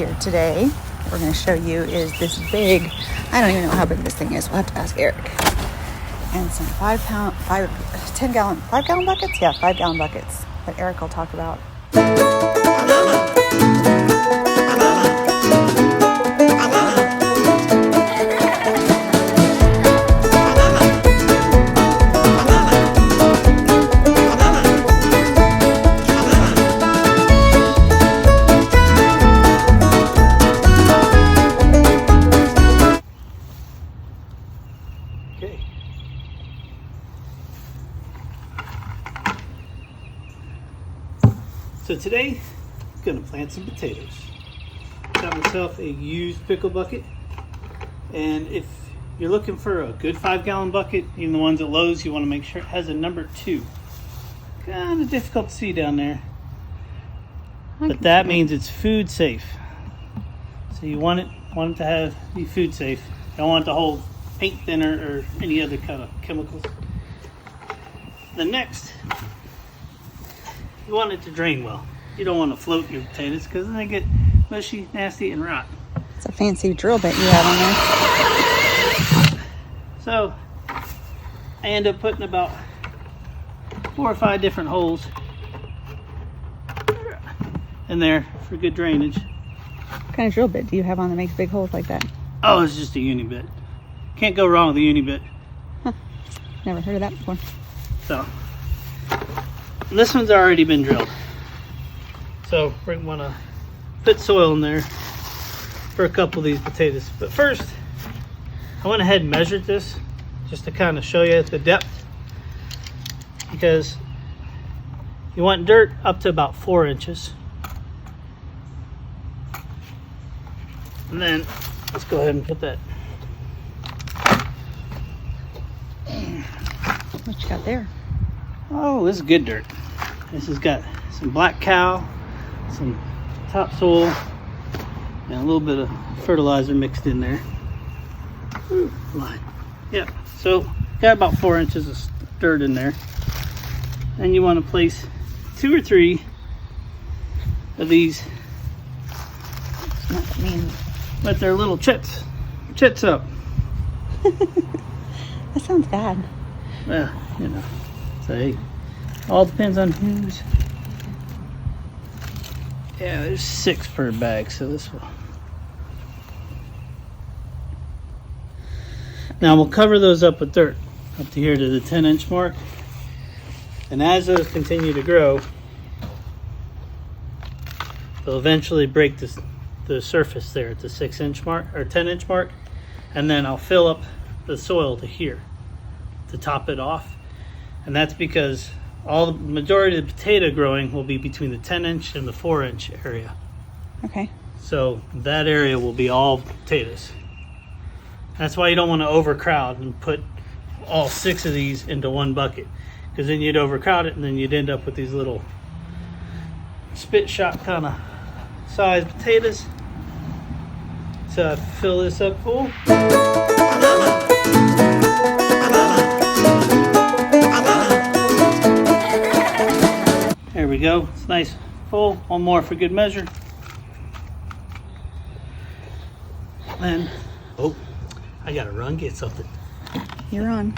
here today. What we're going to show you is this big, I don't even know how big this thing is. We'll have to ask Eric. And some 5 gallon buckets? Yeah, 5 gallon buckets that Eric will talk about. So today, I'm going to plant some potatoes. Got myself a used pickle bucket, and if you're looking for a good 5 gallon bucket, even the ones at Lowe's, you want to make sure it has a number 2. Kind of difficult to see down there, but that means it's food safe. So you want it to be food safe. You don't want it to hold paint thinner or any other kind of chemicals. The next, you want it to drain well. You don't want to float your potatoes because then they get mushy, nasty, and rot. It's a fancy drill bit you have on there. So I end up putting about 4 or 5 different holes in there for good drainage. What kind of drill bit do you have on that makes big holes like that? Oh, it's just a uni bit. Can't go wrong with a uni bit. Huh. Never heard of that before. So this one's already been drilled. So we're going to put soil in there for a couple of these potatoes. But first, I went ahead and measured this just to kind of show you the depth, because you want dirt up to about 4 inches. And then let's go ahead and put that. What you got there? Oh, this is good dirt. This has got some black cow, some topsoil, and a little bit of fertilizer mixed in there. Ooh, line. Yeah, so got about 4 inches of dirt in there. And you want to place 2 or 3 of these with their little chits up. That sounds bad. Well, you know, so hey, all depends on who's. Yeah, there's 6 per bag, so this will. Now we'll cover those up with dirt up to here to the 10-inch mark, and as those continue to grow, they'll eventually break the surface there at the 6-inch mark or 10-inch mark, and then I'll fill up the soil to here to top it off, and that's because the majority of the potato growing will be between the 10-inch and the 4-inch area. Okay. So that area will be all potatoes. That's why you don't want to overcrowd and put all 6 of these into one bucket, because then you'd overcrowd it and then you'd end up with these little spit shot kind of sized potatoes. So I fill this up full. There we go. It's nice full. One more for good measure. And oh, I gotta run get something. You're on.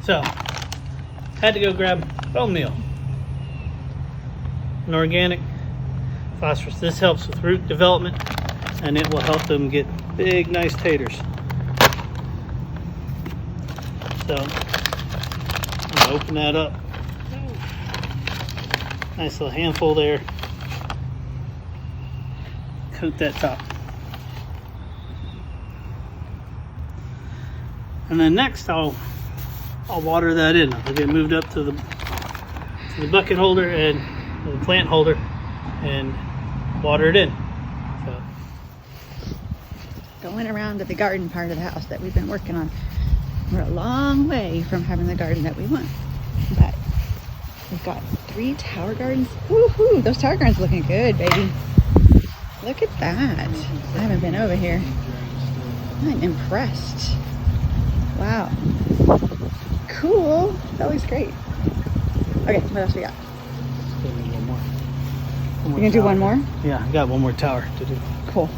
So had to go grab bone meal, an organic phosphorus. This helps with root development, and it will help them get big, nice taters. So I'm gonna open that up. Nice little handful there. Coat that top. And then next I'll water that in. I'll get moved up to the bucket holder and the plant holder and water it in. So Going around to the garden part of the house that we've been working on. We're a long way from having the garden that we want, but we've got 3 tower gardens. Woohoo! Those tower gardens are looking good, baby. Look at that. I haven't been over here. I'm impressed. Wow. Cool. That looks great. Okay, what else we got? One more. You're gonna do one more? Yeah, I got one more tower to do. Cool.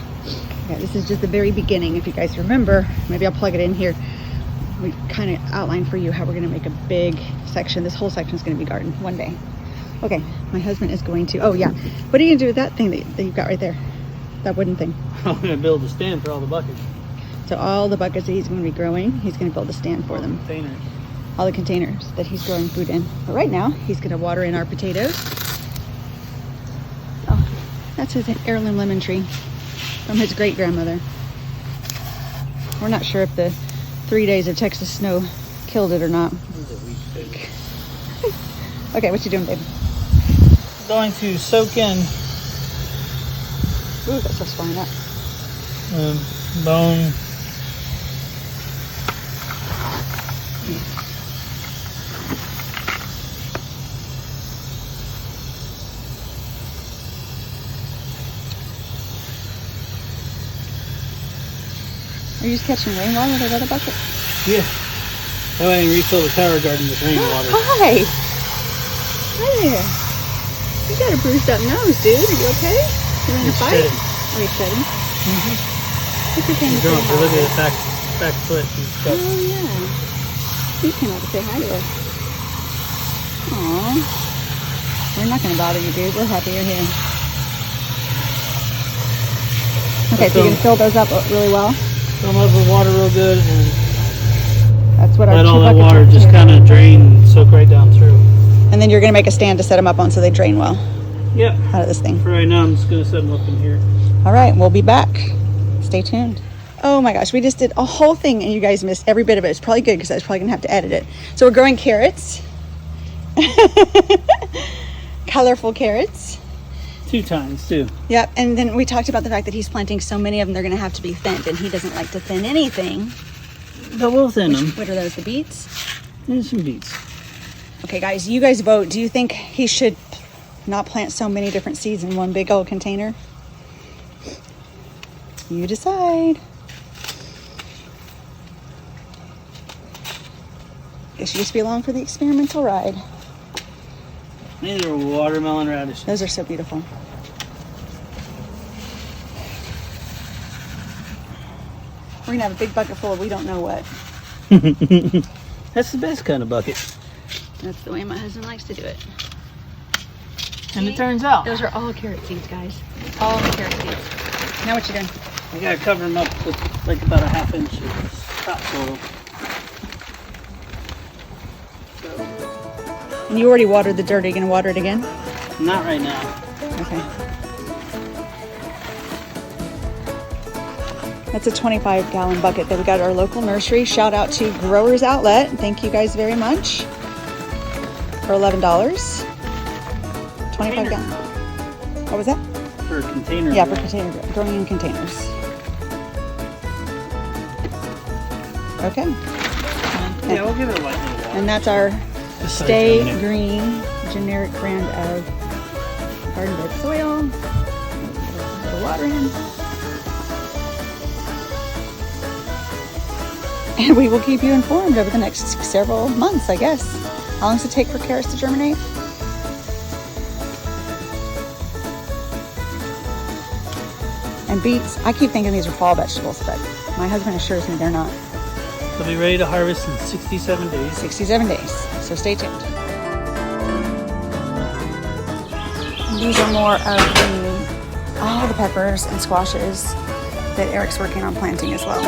Okay, this is just the very beginning. If you guys remember, maybe I'll plug it in here. We kind of outlined for you how we're going to make a big section. This whole section is going to be garden one day. Okay, my husband is going to, oh yeah. What are you going to do with that thing that you've got right there? That wooden thing. I'm going to build a stand for all the buckets. So all the buckets that he's going to be growing, he's going to build a stand for them. Containers. All the containers that he's growing food in. But right now, he's going to water in our potatoes. Oh, that's his heirloom lemon tree from his great-grandmother. We're not sure if the 3 days of Texas snow killed it or not. Okay, what you doing, babe? Going to soak in Ooh, that stuff's flying up. bone. Are you just catching rainwater with that other bucket? Yeah. That way I can refill the tower garden with rainwater. Hi! Hi there. You got a bruised up nose, dude. Are you okay? You in a It's fight? shedding. Oh, he's shedding? What's your He's thing? going to look at his back foot. He's got Oh, yeah. He came out to say hi to us. Aw. We're not going to bother you, dude. We're happy you're here. Okay, so you can fill those up really well. fill them up with water real good and That's what our let 2 all that buckets water are just here. kind of drain and soak right down through. And then you're going to make a stand to set them up on so they drain well Yep. out of this thing. For right now, I'm just going to set them up in here. All right, we'll be back. Stay tuned. Oh my gosh, we just did a whole thing and you guys missed every bit of it. It's probably good because I was probably gonna have to edit it. So we're growing carrots. Colorful carrots. 2 times too. Yep, and then we talked about the fact that he's planting so many of them, they're gonna have to be thinned, and he doesn't like to thin anything. But we'll thin them. What are those, the beets? There's some beets. Okay guys, you guys vote. Do you think he should not plant so many different seeds in one big old container? You decide. Guess you just be along for the experimental ride. These are watermelon radishes. Those are so beautiful. We're gonna have a big bucket full of we don't know what. That's the best kind of bucket. That's the way my husband likes to do it. And it turns out. Those are all carrot seeds, guys. All carrot seeds. Now what you doing? I gotta cover them up with like about a ½ inch of topsoil. And you already watered the dirt. Are you gonna water it again? Not right now. Okay. That's a 25-gallon bucket that we got at our local nursery. Shout out to Growers Outlet. Thank you guys very much. For $11. 25 gallon. What was that? For a container. Yeah, for container growing in containers. Okay. Yeah, we'll give it a light little water. And that's our This side's Stay down there. Green generic brand of garden bed soil. A little water in. And we will keep you informed over the next several months, I guess. How long does it take for carrots to germinate? And beets, I keep thinking these are fall vegetables, but my husband assures me they're not. They'll be ready to harvest in 67 days. 67 days, so stay tuned. And these are more of all the peppers and squashes that Eric's working on planting as well.